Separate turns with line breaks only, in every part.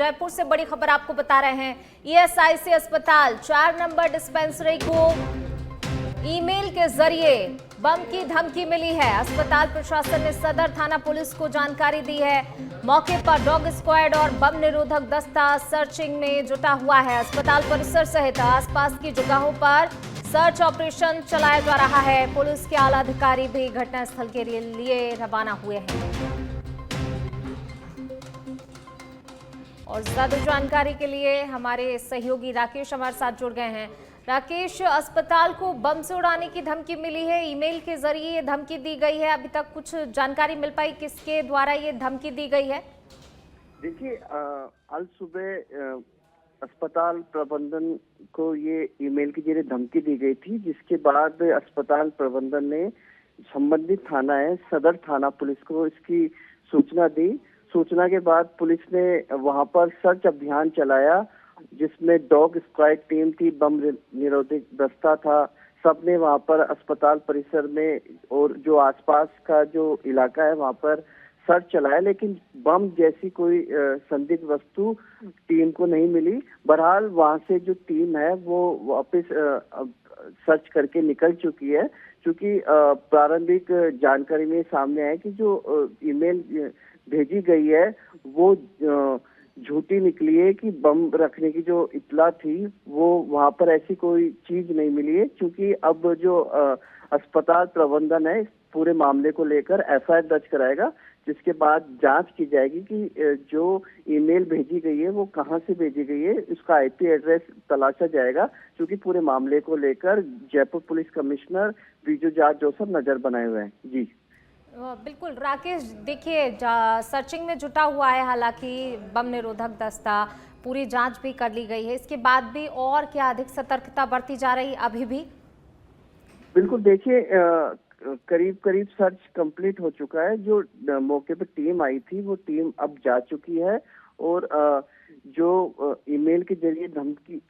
जयपुर से बड़ी खबर आपको बता रहे हैं। ईएसआईसी अस्पताल 4 नंबर डिस्पेंसरी को ईमेल के जरिए बम की धमकी मिली है। अस्पताल प्रशासन ने सदर थाना पुलिस को जानकारी दी है। मौके पर डॉग स्क्वाड और बम निरोधक दस्ता सर्चिंग में जुटा हुआ है। अस्पताल परिसर सहित आसपास की जगहों पर सर्च ऑपरेशन चलाया जा रहा है। पुलिस के आला अधिकारी भी घटनास्थल के लिए रवाना हुए हैं। और ज्यादा जानकारी के लिए हमारे सहयोगी राकेश हमारे साथ जुड़ गए हैं। राकेश, अस्पताल को बम से उड़ाने की धमकी मिली है, ईमेल के जरिए ये धमकी दी गई है। अभी तक कुछ जानकारी मिल पाई किसके द्वारा ये धमकी दी गई है?
देखिए, आज सुबह अस्पताल प्रबंधन को ये ईमेल के जरिए धमकी दी गई थी, जिसके बाद अस्पताल प्रबंधन ने संबंधित थाना है सदर थाना पुलिस को इसकी सूचना दी। सूचना के बाद पुलिस ने वहां पर सर्च अभियान चलाया, जिसमें डॉग स्क्वाड टीम थी, बम निरोधक दस्ता था। सबने वहां पर अस्पताल परिसर में और जो आसपास का जो इलाका है वहां पर सर्च चलाया, लेकिन बम जैसी कोई संदिग्ध वस्तु टीम को नहीं मिली। बहरहाल वहां से जो टीम है वो वापस सर्च करके निकल चुकी है, क्योंकि प्रारंभिक जानकारी में सामने आया कि जो ईमेल भेजी गई है वो झूठी निकली है कि बम रखने की जो इत्तला थी वो वहां पर ऐसी कोई चीज नहीं मिली है। क्योंकि अब जो अस्पताल प्रबंधन है इस पूरे मामले को लेकर एफआईआर दर्ज कराएगा, जिसके बाद जांच की जाएगी कि जो ईमेल भेजी गई है वो कहां से भेजी गई है, उसका आईपी एड्रेस तलाशा जाएगा। क्योंकि पूरे मामले को लेकर Jaipur police commissioner Biju Jat Joseph नजर बनाए हुए हैं। जी
बिल्कुल राकेश, देखिए सर्चिंग में जुटा हुआ है, हालांकि बम निरोधक दस्ता, पूरी जांच भी कर ली गई है। इसके बाद भी और क्या अधिक सतर्कता बरती जा रही अभी भी?
बिल्कुल, देखिए करीब करीब सर्च कंप्लीट हो चुका है। जो मौके पर टीम आई थी वो टीम अब जा चुकी है, और जो ईमेल के जरिए धमकी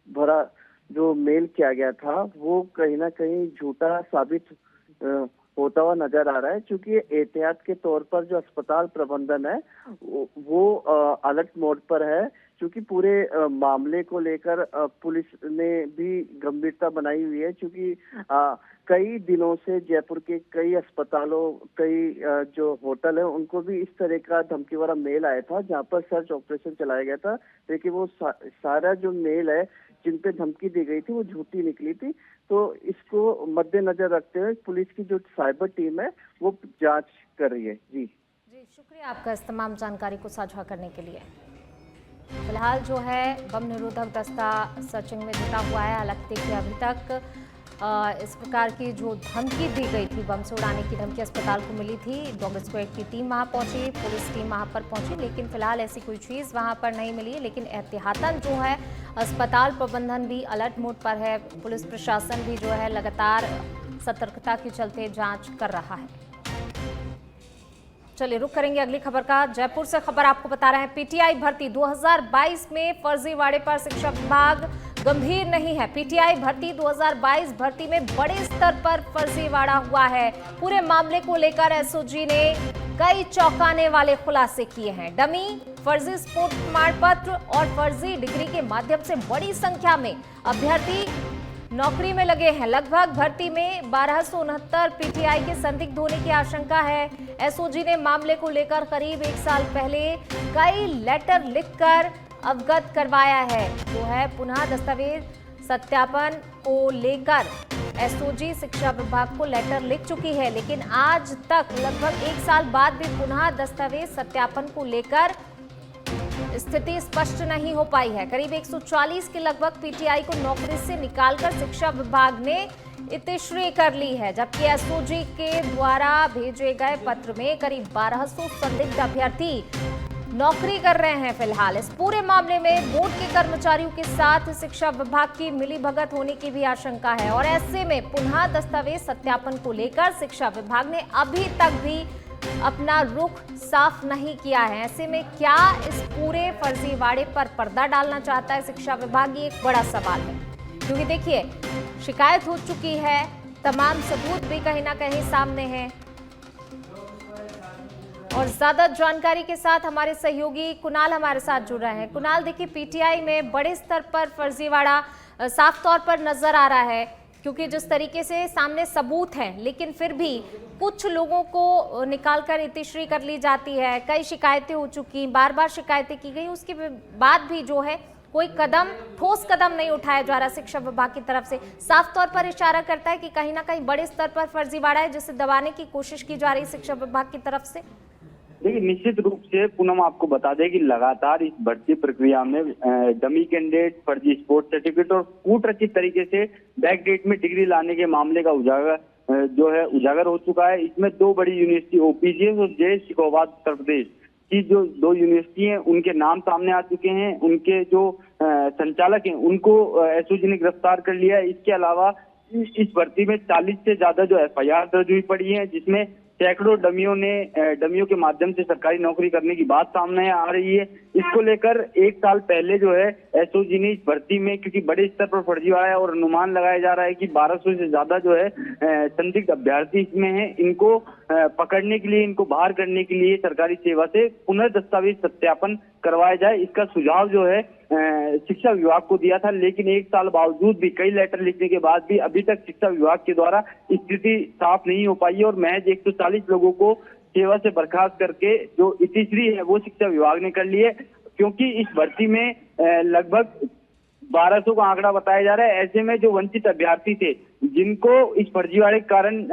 भरा जो मेल किया गया था वो कहीं ना कहीं झूठा साबित होता हुआ नजर आ रहा है। क्योंकि एहतियात के तौर पर जो अस्पताल प्रबंधन है वो अलर्ट मोड पर है, क्योंकि पूरे मामले को लेकर पुलिस ने भी गंभीरता बनाई हुई है। क्योंकि कई दिनों से जयपुर के कई अस्पतालों, कई जो होटल है उनको भी इस तरह का धमकी भरा मेल आया था, जहां पर सर्च ऑपरेशन चलाया गया था। लेकिन वो सारा जो मेल है जिन पे धमकी दी गई थी वो झूठी निकली थी। तो इसको मद्देनजर रखते हुए पुलिस की जो साइबर टीम है वो जांच कर रही है। जी
शुक्रिया आपका इस तमाम जानकारी को साझा करने के लिए। फिलहाल जो है बम निरोधक दस्ता सर्चिंग में जुटा हुआ है। हालांकि देखिए अभी तक इस प्रकार की जो धमकी दी गई थी, बम से उड़ाने की धमकी अस्पताल को मिली थी। डॉग स्क्वाड की टीम वहां पहुंची, पुलिस टीम वहां पर पहुंची, लेकिन फिलहाल ऐसी कोई चीज़ वहां पर नहीं मिली है। लेकिन एहतियातन जो है अस्पताल प्रबंधन भी अलर्ट मोड पर है, पुलिस प्रशासन भी जो है लगातार सतर्कता के चलते जांच कर रहा है। चलिए रुक करेंगे अगली खबर का। जयपुर से खबर आपको बता रहे हैं, पीटीआई भर्ती 2022 में फर्जीवाड़े पर शिक्षा विभाग गंभीर नहीं है। पीटीआई भर्ती 2022 भर्ती में बड़े स्तर पर फर्जीवाड़ा हुआ है। पूरे मामले को लेकर एसओजी ने कई चौंकाने वाले खुलासे किए हैं। डमी, फर्जी स्फोट प्रमाण पत्र और फर्जी डिग्री के माध्यम से बड़ी संख्या में अभ्यर्थी नौकरी में लगे हैं। लगभग भर्ती में 1269 पीटीआई के संदिग्ध होने की आशंका है। एसओजी ने मामले को लेकर करीब 1 साल पहले कई लेटर लिखकर अवगत करवाया है। जो है पुनः दस्तावेज सत्यापन को लेकर एसओजी शिक्षा विभाग को लेटर लिख चुकी है, लेकिन आज तक लगभग 1 साल बाद भी पुनः दस्तावेज सत्यापन को लेकर स्थिति स्पष्ट नहीं हो पाई है। करीब 140 के लगभग पीटीआई को नौकरी से निकालकर शिक्षा विभाग ने इतिश्री कर ली है, जबकि एसओजी के द्वारा भेजे गए पत्र में करीब 1200 संदिग्ध अभ्यर्थी नौकरी कर रहे हैं। फिलहाल इस पूरे मामले में बोर्ड के कर्मचारियों के साथ शिक्षा विभाग की मिलीभगत होने की भी आशंका है, और ऐसे में पुनः दस्तावेज सत्यापन को लेकर शिक्षा विभाग ने अभी तक भी अपना रुख साफ नहीं किया है। ऐसे में क्या इस पूरे फर्जीवाड़े पर पर्दा डालना चाहता है शिक्षा विभाग, ये एक बड़ा सवाल है। क्योंकि देखिए शिकायत हो चुकी है, तमाम सबूत भी कहीं ना कहीं सामने हैं, और ज्यादा जानकारी के साथ हमारे सहयोगी कुणाल हमारे साथ जुड़ रहे हैं। कुणाल, देखिए पीटीआई में बड़े स्तर पर फर्जीवाड़ा साफ तौर पर नजर आ रहा है, क्योंकि जिस तरीके से सामने सबूत हैं, लेकिन फिर भी कुछ लोगों को निकालकर इतिश्री कर ली जाती है। कई शिकायतें हो चुकी, बार बार शिकायतें की गई, उसके बाद भी जो है कोई ठोस कदम नहीं उठाया जा रहा शिक्षा विभाग की तरफ से। साफ तौर पर इशारा करता है कि कहीं ना कहीं बड़े स्तर पर फर्जीवाड़ा है, जिसे दबाने की कोशिश की जा रही है शिक्षा विभाग की तरफ से।
देखिए, निश्चित रूप से पूनम आपको बता दें कि लगातार इस भर्ती प्रक्रिया में डमी कैंडिडेट, फर्जी स्पोर्ट सर्टिफिकेट और कूटरचित तरीके से बैकडेट में डिग्री लाने के मामले का उजागर हो चुका है। इसमें दो बड़ी यूनिवर्सिटी ओपीजीएस और जे शिकोहाबाद उत्तर प्रदेश की जो दो यूनिवर्सिटी हैं, उनके नाम सामने आ चुके हैं। उनके जो संचालक हैं उनको एसओजी ने गिरफ्तार कर लिया है। इसके अलावा इस भर्ती में 40 से ज्यादा जो एफआईआर दर्ज हुई पड़ी है, जिसमें सैकड़ों डमियों के माध्यम से सरकारी नौकरी करने की बात सामने आ रही है। इसको लेकर एक साल पहले जो है एसओजी ने इस भर्ती में, क्योंकि बड़े स्तर पर फर्जीवाड़ा है और अनुमान लगाया जा रहा है कि 1200 से ज्यादा जो है संदिग्ध अभ्यर्थी इसमें हैं, इनको पकड़ने के लिए, इनको बाहर करने के लिए सरकारी सेवा से पुनर्दस्तावेज सत्यापन करवाया जाए, इसका सुझाव जो है शिक्षा विभाग को दिया था। लेकिन एक साल बावजूद भी, कई लेटर लिखने के बाद भी अभी तक शिक्षा विभाग के द्वारा स्थिति साफ नहीं हो पाई है और महज 140 लोगों को सेवा से बर्खास्त करके जो इतिश्री है वो शिक्षा विभाग ने कर ली है। क्योंकि इस भर्ती में लगभग 1200 का आंकड़ा बताया जा रहा है। ऐसे में जो वंचित अभ्यर्थी थे, जिनको इस फर्जीवाड़े के कारण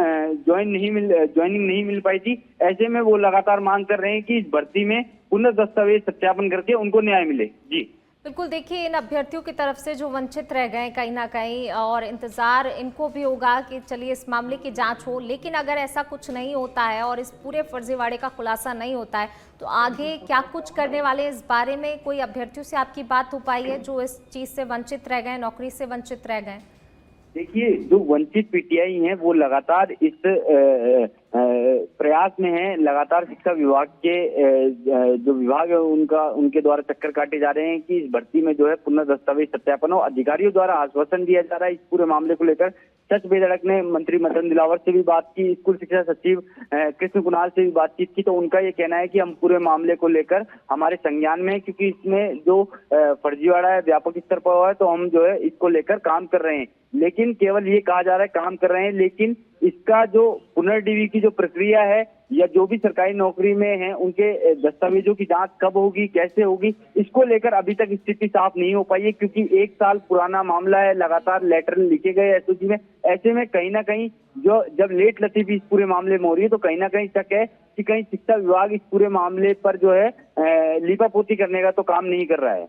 ज्वाइनिंग नहीं मिल पाई थी, ऐसे में वो लगातार मांग कर रहे हैं कि इस भर्ती में पुनर्दस्तावेज सत्यापन करके उनको न्याय मिले। जी
बिल्कुल, देखिए इन अभ्यर्थियों की तरफ से जो वंचित रह गए कहीं ना कहीं, और इंतजार इनको भी होगा कि चलिए इस मामले की जांच हो, लेकिन अगर ऐसा कुछ नहीं होता है और इस पूरे फर्जीवाड़े का खुलासा नहीं होता है तो आगे क्या कुछ करने वाले, इस बारे में कोई अभ्यर्थियों से आपकी बात हो पाई है जो इस चीज से वंचित रह गए, नौकरी से वंचित रह गए? देखिए,
जो वंचित पीटीआई हैं वो लगातार इस प्रयास में है। लगातार शिक्षा विभाग के जो विभाग है उनके द्वारा चक्कर काटे जा रहे हैं कि इस भर्ती में जो है पुनर्दस्तावेज सत्यापन हो। अधिकारियों द्वारा आश्वासन दिया जा रहा है इस पूरे मामले को लेकर। सच बेधड़क ने मंत्री मदन दिलावर से भी बात की, स्कूल शिक्षा सचिव कृष्ण कुणाल से भी बातचीत की, तो उनका ये कहना है कि हम पूरे मामले को लेकर हमारे संज्ञान में, क्योंकि इसमें जो फर्जीवाड़ा है व्यापक स्तर पर हुआ है, तो हम जो है इसको लेकर काम कर रहे हैं। लेकिन केवल ये कहा जा रहा है काम कर रहे हैं, लेकिन इसका जो पुनर्डीवी की जो प्रक्रिया है या जो भी सरकारी नौकरी में है उनके दस्तावेजों की जांच कब होगी, कैसे होगी, इसको लेकर अभी तक स्थिति साफ नहीं हो पाई है। क्योंकि एक साल पुराना मामला है, लगातार लेटर लिखे गए एसओजी में। ऐसे में कहीं ना कहीं जब लेट लतीफी इस पूरे मामले में हो रही है, तो कहीं ना कहीं शक है कि कहीं शिक्षा विभाग इस पूरे मामले पर जो है लीपापोती करने का तो काम नहीं कर रहा है।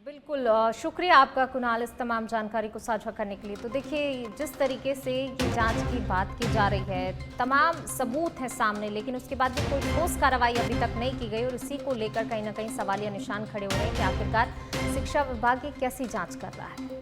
बिल्कुल, शुक्रिया आपका कुणाल, इस तमाम जानकारी को साझा करने के लिए। तो देखिए, जिस तरीके से ये जांच की बात की जा रही है, तमाम सबूत हैं सामने, लेकिन उसके बाद भी कोई ठोस कार्रवाई अभी तक नहीं की गई और इसी को लेकर कहीं ना कहीं सवालिया निशान खड़े हो रहे हैं कि आखिरकार शिक्षा विभाग ये कैसी जांच कर रहा है।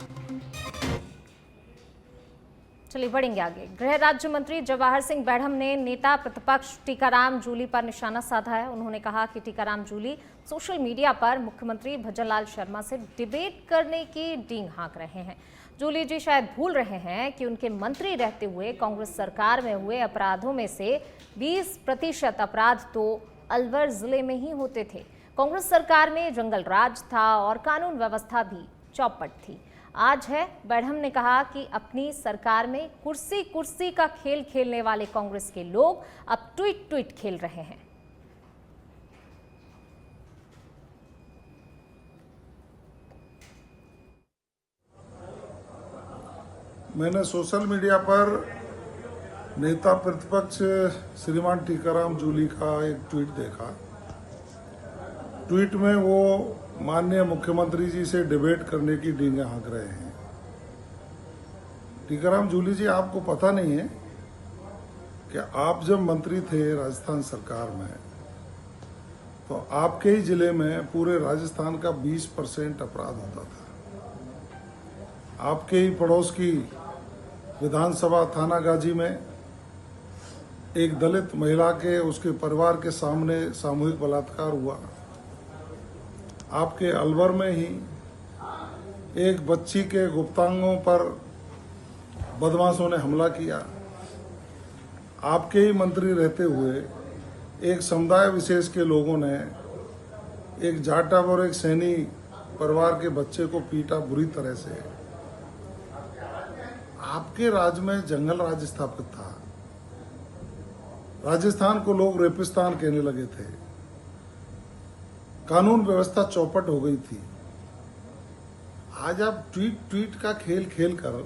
चलिए बढ़ेंगे आगे। गृह राज्य मंत्री जवाहर सिंह बैढ़म ने नेता प्रतिपक्ष टीकाराम जूली पर निशाना साधा है। उन्होंने कहा कि टीकाराम जूली सोशल मीडिया पर मुख्यमंत्री भजनलाल शर्मा से डिबेट करने की डींग हाँक रहे हैं। जूली जी शायद भूल रहे हैं कि उनके मंत्री रहते हुए कांग्रेस सरकार में हुए अपराधों में से 20% अपराध तो अलवर जिले में ही होते थे। कांग्रेस सरकार में जंगल राज था और कानून व्यवस्था भी चौपट थी। आज है, बैढ़म ने कहा कि अपनी सरकार में कुर्सी कुर्सी का खेल खेलने वाले कांग्रेस के लोग अब ट्वीट खेल रहे हैं।
मैंने सोशल मीडिया पर नेता प्रतिपक्ष श्रीमान टीकाराम जूली का एक ट्वीट देखा। ट्वीट में वो माननीय मुख्यमंत्री जी से डिबेट करने की डींगे हाँक रहे हैं। टीकाराम जूली जी, आपको पता नहीं है कि आप जब मंत्री थे राजस्थान सरकार में, तो आपके ही जिले में पूरे राजस्थान का 20% अपराध होता था। आपके ही पड़ोस की विधानसभा थाना गाजी में एक दलित महिला के, उसके परिवार के सामने सामूहिक बलात्कार हुआ। आपके अलवर में ही एक बच्ची के गुप्तांगों पर बदमाशों ने हमला किया। आपके ही मंत्री रहते हुए एक समुदाय विशेष के लोगों ने एक जाटव और एक सैनी परिवार के बच्चे को पीटा बुरी तरह से। आपके राज्य में जंगल राज स्थापित था, राजस्थान को लोग रेपिस्तान कहने लगे थे, कानून व्यवस्था चौपट हो गई थी। आज आप ट्वीट का खेल खेल कर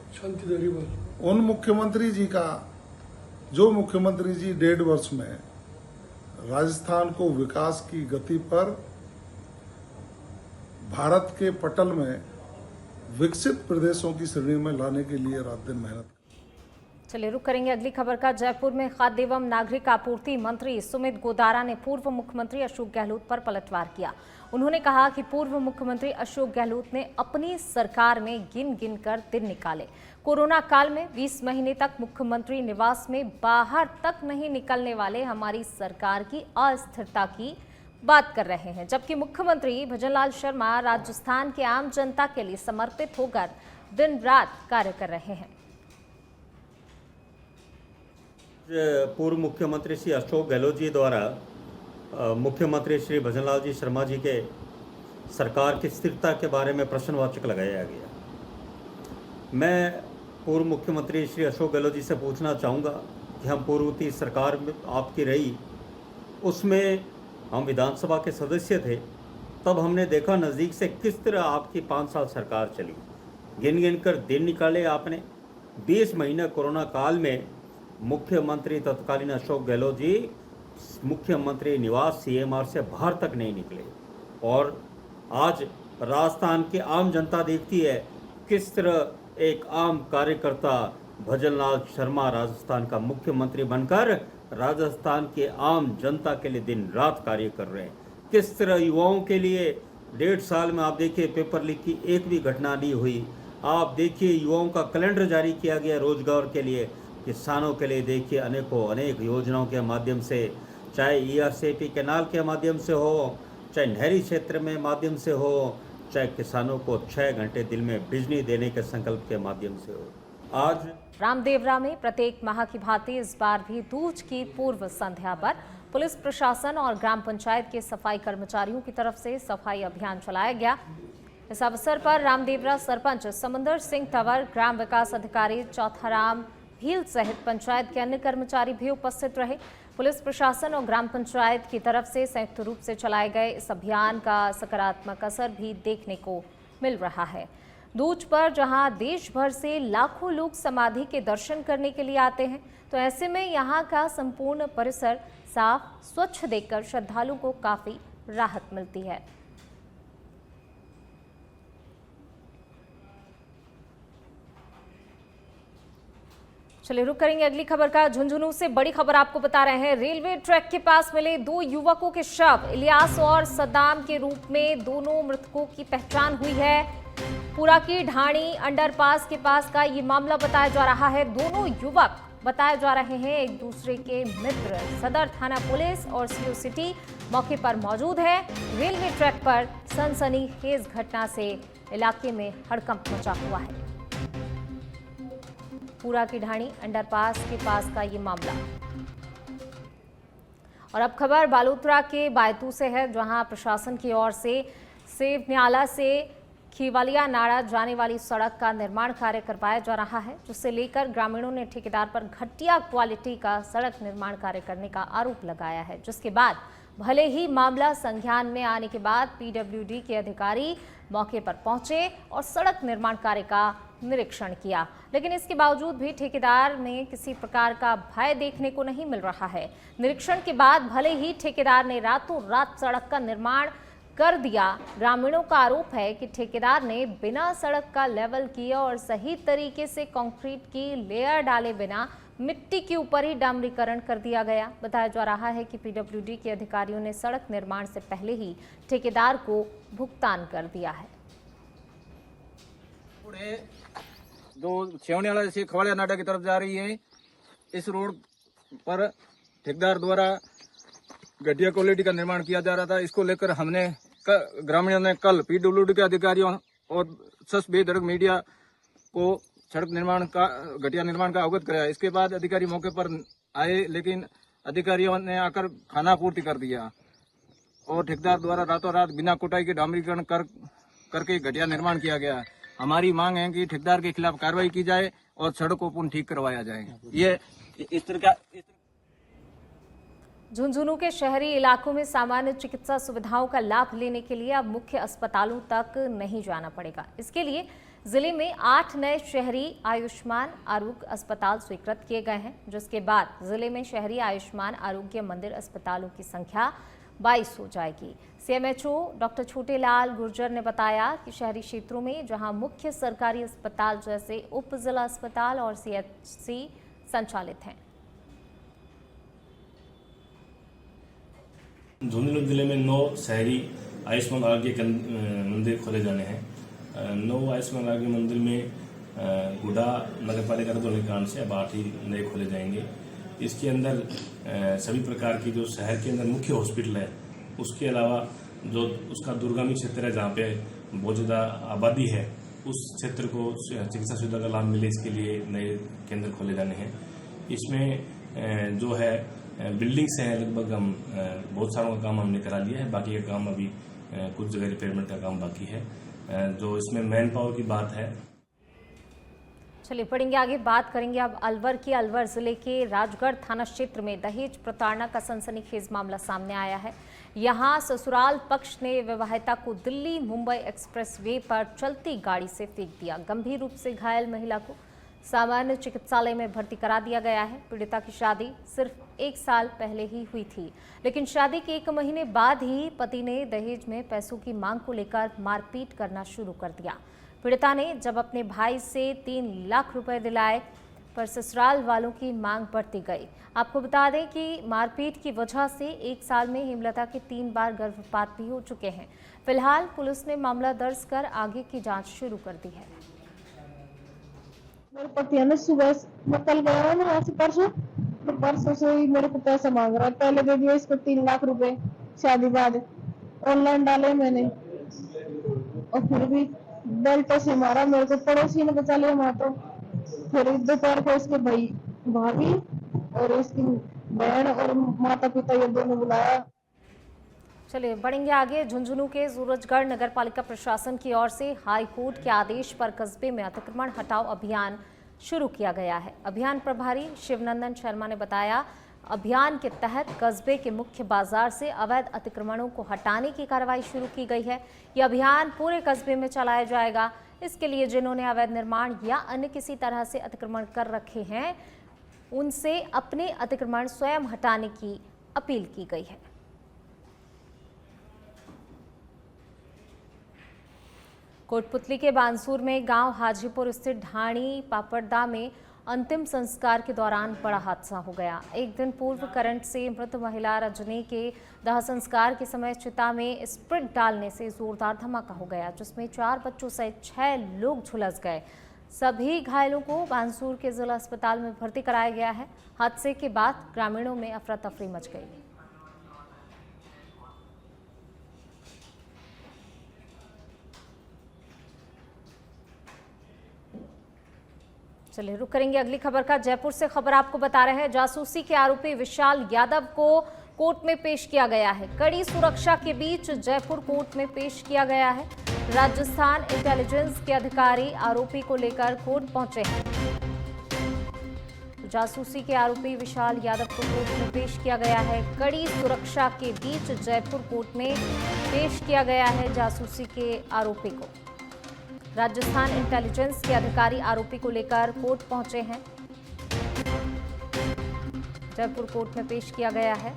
उन मुख्यमंत्री जी का, जो मुख्यमंत्री जी 1.5 वर्ष में राजस्थान को विकास की गति पर भारत के पटल में विकसित प्रदेशों की श्रेणी में लाने के लिए रात दिन मेहनत।
चलिए रुक करेंगे अगली खबर का। जयपुर में खाद्य एवं नागरिक आपूर्ति मंत्री सुमित गोदारा ने पूर्व मुख्यमंत्री अशोक गहलोत पर पलटवार किया। उन्होंने कहा कि पूर्व मुख्यमंत्री अशोक गहलोत ने अपनी सरकार में गिन गिन कर दिन निकाले। कोरोना काल में 20 महीने तक मुख्यमंत्री निवास में बाहर तक नहीं निकलने वाले हमारी सरकार की अस्थिरता की बात कर रहे हैं, जबकि मुख्यमंत्री भजनलाल शर्मा राजस्थान के आम जनता के लिए समर्पित होकर दिन रात कार्य कर रहे हैं।
पूर्व मुख्यमंत्री श्री अशोक गहलोत जी द्वारा मुख्यमंत्री श्री भजनलाल जी शर्मा जी के सरकार की स्थिरता के बारे में प्रश्नवाचक लगाया गया। मैं पूर्व मुख्यमंत्री श्री अशोक गहलोत जी से पूछना चाहूँगा कि हम पूर्ववर्ती सरकार में आपकी रही, उसमें हम विधानसभा के सदस्य थे, तब हमने देखा नज़दीक से किस तरह आपकी 5 साल सरकार चली। गिन गिन कर दिन निकाले आपने। 20 महीने कोरोना काल में मुख्यमंत्री तत्कालीन अशोक गहलोत जी मुख्यमंत्री निवास CMR से बाहर तक नहीं निकले। और आज राजस्थान की आम जनता देखती है किस तरह एक आम कार्यकर्ता भजनलाल शर्मा राजस्थान का मुख्यमंत्री बनकर राजस्थान के आम जनता के लिए दिन रात कार्य कर रहे हैं। किस तरह युवाओं के लिए 1.5 साल में आप देखिए पेपर लीक की एक भी घटना नहीं हुई। आप देखिए युवाओं का कैलेंडर जारी किया गया रोजगार के लिए, किसानों के लिए देखिए अनेक योजनाओं के माध्यम से, चाहे ERCP कैनाल के माध्यम से हो, चाहे नहरी क्षेत्र में माध्यम से हो, चाहे किसानों को 6 घंटे दिन में बिजली देने के संकल्प के माध्यम से हो। आज
रामदेवरा में प्रत्येक माह की भांति इस बार भी दूज की पूर्व संध्या पर पुलिस प्रशासन और ग्राम पंचायत के सफाई कर्मचारियों की तरफ से सफाई अभियान चलाया गया। इस अवसर पर रामदेवरा सरपंच समंदर सिंह तंवर, ग्राम विकास अधिकारी चौथाराम भील सहित पंचायत के अन्य कर्मचारी भी उपस्थित रहे। पुलिस प्रशासन और ग्राम पंचायत की तरफ से संयुक्त रूप से चलाए गए इस अभियान का सकारात्मक असर भी देखने को मिल रहा है। दूज पर जहां देश भर से लाखों लोग समाधि के दर्शन करने के लिए आते हैं, तो ऐसे में यहां का संपूर्ण परिसर साफ स्वच्छ देखकर श्रद्धालुओं को काफी राहत मिलती है। चलिए रुक करेंगे अगली खबर का। झुंझुनू से बड़ी खबर आपको बता रहे हैं। रेलवे ट्रैक के पास मिले 2 युवकों के शव, इलियास और सद्दाम के रूप में दोनों मृतकों की पहचान हुई है। पूरा की ढाणी अंडरपास के पास का ये मामला बताया जा रहा है। दोनों युवक बताए जा रहे हैं एक दूसरे के मित्र। सदर थाना पुलिस और CO सिटी मौके पर मौजूद है। रेलवे ट्रैक पर सनसनीखेज घटना से इलाके में हड़कंप मचा हुआ है। पूरा की ढाणी अंडरपास के पास का ये मामला। और अब खबर बालोतरा के बायतू से है, जहां प्रशासन की ओर से सेवन्याला से खीवालिया नाड़ा जाने वाली सड़क का निर्माण कार्य करवाया जा रहा है, जिसे लेकर ग्रामीणों ने ठेकेदार पर घटिया क्वालिटी का सड़क निर्माण कार्य करने का आरोप लगाया है। जिसके बाद भले ही मामला संज्ञान में आने के बाद PWD के अधिकारी मौके पर पहुंचे और सड़क निर्माण कार्य का निरीक्षण किया, लेकिन इसके बावजूद भी ठेकेदार में किसी प्रकार का भय देखने को नहीं मिल रहा है। निरीक्षण के बाद भले ही ठेकेदार ने रातों रात सड़क का निर्माण कर दिया, ग्रामीणों का आरोप है कि ठेकेदार ने बिना सड़क का लेवल किए और सही तरीके से कंक्रीट की लेयर डाले बिना मिट्टी के ऊपर ही डामरीकरण कर दिया गया। बताया जा रहा है कि PWD के अधिकारियों ने सड़क निर्माण से पहले ही ठेकेदार को भुगतान कर दिया है।
जो सेवन्याला से खवालिया नाडा की तरफ जा रही है, इस रोड पर ठेकेदार द्वारा घटिया क्वालिटी का निर्माण किया जा रहा था। इसको लेकर हमने ग्रामीणों ने कल PWD के अधिकारियों और सस बेधड़क मीडिया को सड़क निर्माण का घटिया निर्माण का अवगत कराया। इसके बाद अधिकारी मौके पर आए, लेकिन अधिकारियों ने आकर खाना पूर्ति कर दिया और ठेकेदार द्वारा रातों रात बिना कुटाई के डामरीकरण करके घटिया निर्माण किया गया। हमारी मांग है कि ठेकेदार के खिलाफ कार्रवाई की जाए और सड़क को पुनः ठीक करवाया जाए। ये इस तरह का
झुंझुनू के शहरी इलाकों में सामान्य चिकित्सा सुविधाओं का लाभ लेने के लिए अब मुख्य अस्पतालों तक नहीं जाना पड़ेगा। इसके लिए जिले में 8 नए शहरी आयुष्मान आरोग्य अस्पताल स्वीकृत किए गए हैं, जिसके बाद जिले में शहरी आयुष्मान आरोग्य मंदिर अस्पतालों की संख्या 22 हो जाएगी। सीएमएचओ डॉक्टर छोटेलाल गुर्जर ने बताया कि शहरी क्षेत्रों में जहां मुख्य सरकारी अस्पताल जैसे उप जिला अस्पताल और सीएचसी संचालित हैं,
झुंझुनू जिले में 9 शहरी आयुष्मान आरोग्य मंदिर खोले जाने हैं। 9 आयुष्मान आरोग्य मंदिर में गुडा नगर पालिका कांड से अब 8 ही नए खोले जाएंगे। इसके अंदर सभी प्रकार की जो शहर के अंदर मुख्य हॉस्पिटल है, उसके अलावा जो उसका दूरगामी क्षेत्र है जहाँ पे बहुत ज़्यादा आबादी है, उस क्षेत्र को चिकित्सा सुविधा का लाभ मिले, इसके लिए नए केंद्र खोले जाने हैं। इसमें जो है बिल्डिंग्स हैं, लगभग हम बहुत सारों का काम हमने करा लिया है, बाकी का काम अभी कुछ जगह रिपेयरमेंट का काम बाकी है। जो इसमें मैन पावर की बात है।
चलिए पढ़ेंगे आगे, बात करेंगे अब अलवर की। अलवर जिले के राजगढ़ थाना क्षेत्र में दहेज प्रताड़ना का सनसनीखेज मामला सामने आया है। यहां ससुराल पक्ष ने विवाहिता को दिल्ली मुंबई एक्सप्रेस वे पर चलती गाड़ी से फेंक दिया। गंभीर रूप से घायल महिला को सामान्य चिकित्सालय में भर्ती करा दिया गया है। पीड़िता की शादी सिर्फ 1 साल पहले ही हुई थी, लेकिन शादी के 1 महीने बाद ही पति ने दहेज में पैसों की मांग को लेकर मारपीट करना शुरू कर दिया। पीड़िता ने जब अपने भाई से 3 लाख रुपए दिलाए, पर ससुराल वालों की मांग बढ़ती गई। आपको बता दें कि मारपीट की वजह से 1 साल में हेमलता के 3 बार गर्भपात भी हो चुके हैं। फिलहाल पुलिस ने मामला दर्ज कर आगे की जांच शुरू कर दी है।
मेरे पति ने सुबह कल गया ना, वहाँ से परसों से ही मेरे को पैसा मांग रहा है। पहले दे दिया इसको 3 लाख रुपए, शादी बाद ऑनलाइन डाले मैंने, और फिर भी बेल्टों से मारा। मेरे को पड़ोसी ने बचा लिया वहाँ तो। फिर दोपहर को इसके भाभी और इसकी बहन और माता पिता ये दोनों बुलाया।
चलिए बढ़ेंगे आगे। झुंझुनू के सूरजगढ़ नगर पालिका प्रशासन की ओर से हाई कोर्ट के आदेश पर कस्बे में अतिक्रमण हटाओ अभियान शुरू किया गया है। अभियान प्रभारी शिवनंदन शर्मा ने बताया, अभियान के तहत कस्बे के मुख्य बाजार से अवैध अतिक्रमणों को हटाने की कार्रवाई शुरू की गई है। यह अभियान पूरे कस्बे में चलाया जाएगा। इसके लिए जिन्होंने अवैध निर्माण या अन्य किसी तरह से अतिक्रमण कर रखे हैं, उनसे अपने अतिक्रमण स्वयं हटाने की अपील की गई है। कोटपुतली के बांसूर में गांव हाजीपुर स्थित ढाणी पापड़दा में अंतिम संस्कार के दौरान बड़ा हादसा हो गया। 1 दिन पूर्व करंट से मृत महिला रजनी के दाह संस्कार के समय चिता में स्प्रिट डालने से जोरदार धमाका हो गया, जिसमें 4 बच्चों सहित 6 लोग झुलस गए। सभी घायलों को बांसूर के जिला अस्पताल में भर्ती कराया गया है। हादसे के बाद ग्रामीणों में अफरा तफरी मच गई। चलिए रुक करेंगे अगली खबर का। जयपुर से खबर आपको बता रहे हैं, जासूसी के आरोपी विशाल यादव को कोर्ट में पेश किया गया है। कड़ी सुरक्षा के बीच जयपुर कोर्ट में पेश किया गया है। राजस्थान इंटेलिजेंस के अधिकारी आरोपी को लेकर कोर्ट पहुंचे हैं। जासूसी के आरोपी विशाल यादव को कोर्ट में पेश किया गया है। कड़ी सुरक्षा के बीच जयपुर कोर्ट में पेश किया गया है जासूसी के आरोपी को। राजस्थान इंटेलिजेंस के अधिकारी आरोपी को लेकर कोर्ट पहुंचे हैं। जयपुर कोर्ट में पेश किया गया है।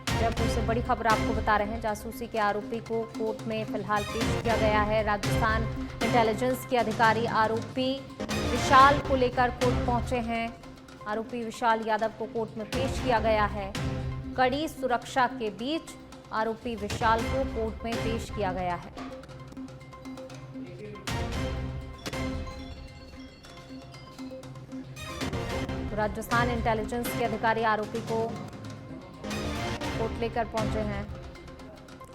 जयपुर से बड़ी खबर आपको बता रहे हैं, जासूसी के आरोपी को कोर्ट में फिलहाल पेश किया गया है। राजस्थान इंटेलिजेंस के अधिकारी आरोपी विशाल को लेकर कोर्ट पहुंचे हैं। आरोपी विशाल यादव को कोर्ट में पेश किया गया है। कड़ी सुरक्षा के बीच आरोपी विशाल को कोर्ट में पेश किया गया है। राजस्थान इंटेलिजेंस के अधिकारी आरोपी को कोर्ट लेकर पहुंचे हैं।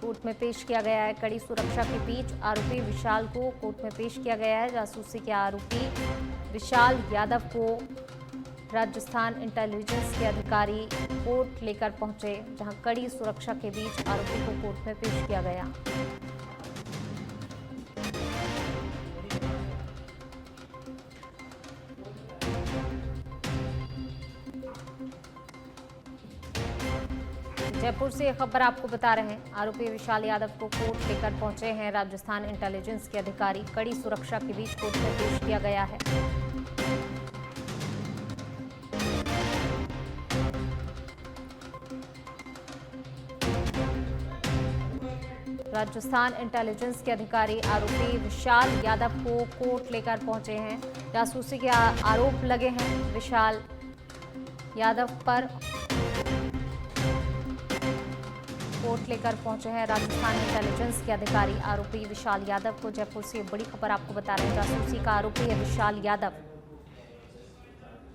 कोर्ट में पेश किया गया है। कड़ी सुरक्षा के बीच आरोपी विशाल को कोर्ट में पेश किया गया है। जासूसी के आरोपी विशाल यादव को राजस्थान इंटेलिजेंस के अधिकारी कोर्ट लेकर पहुंचे, जहां कड़ी सुरक्षा के बीच आरोपी को कोर्ट में पेश किया गया। जयपुर से यह खबर आपको बता रहे हैं। आरोपी विशाल यादव को कोर्ट लेकर पहुंचे हैं राजस्थान इंटेलिजेंस के अधिकारी। कड़ी सुरक्षा के बीच कोर्ट में पेश किया गया है। राजस्थान इंटेलिजेंस के अधिकारी आरोपी विशाल यादव को कोर्ट लेकर पहुंचे हैं। जासूसी के आरोप लगे हैं विशाल यादव पर। कोर्ट लेकर पहुंचे हैं राजस्थान इंटेलिजेंस के अधिकारी आरोपी विशाल यादव को। जयपुर से बड़ी खबर आपको बता रहे हैं। जासूसी का आरोपी है विशाल यादव।